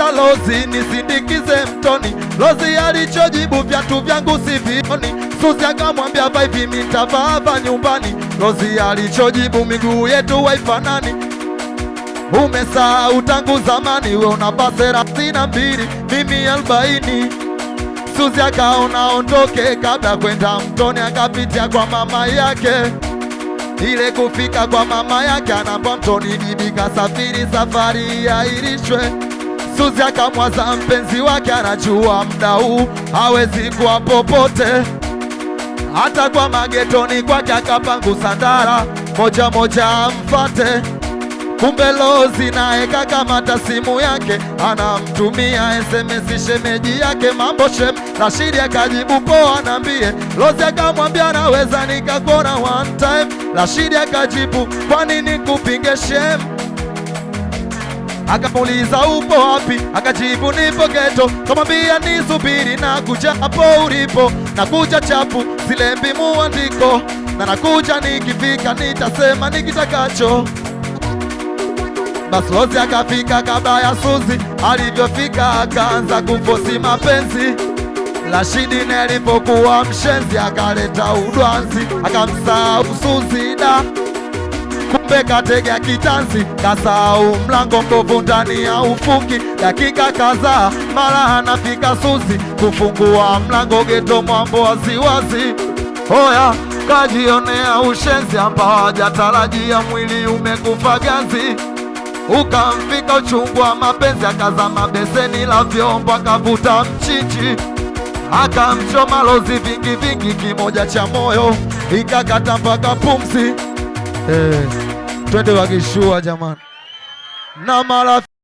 kamwita Lozi nisindikize mtoni. Lozi alichojibu viatu vyangu sivioni. Suzi akamwambia vipi mitavaa nyumbani. Lozi alichojibu miguu yetu haifanani. Umesahau tangu zamani, we unavaa 32 mimi 40. Suzi akaona ondoke, kabla kwenda mtoni akapitia kwa mama yake. Ile kufika kwa mama yake anaambia mtoni bibi kasafiri, safari yairishwe. Suzi akamwaza mpenzi wake, anajua mda huu hawezi kuwa popote. Hata kwa magetoni kwake akapangusa ndara, moja moja amfate. Kumbe Lozi naye kakamata simu yake, anamtumia SMS shemeji yake, mambo shem. Rashidi akajibu poa nambie. Lozi akamwambia naweza nikakuona one time. Rashidi akajibu kwa nini kupinge shem. Akamuuliza upo wapi, akajibu nipo geto. Kamwambia nisubiri na kuja hapo ulipo, na kuja chapu silembi muandiko, na nakuja nikifika nitasema nikitakacho. Basi Lozi akafika kabla ya Suzi, alivyofika akaanza kufosi mapenzi. Rashidi naye alipokuwa mshenzi akaleta udwanzi, akamsahau Suzi da. Kumbe katega kitanzi, kasahau mlango mbovu ndani ya ufuki. Dakika kadhaa mara anafika Suzi, kufungua mlango geto mwambo waziwazi. Hoya kajionea ushenzi ambao hajatarajia, mwili umekufa ganzi. Ukamfika uchungu wa mapenzi, akazama beseni la vyombo akavuta mchichi. Akamchoma Lozi vingi vingi, kimoja cha moyo ikakata mpaka pumzi. Twende wakishua jamani na marafiki.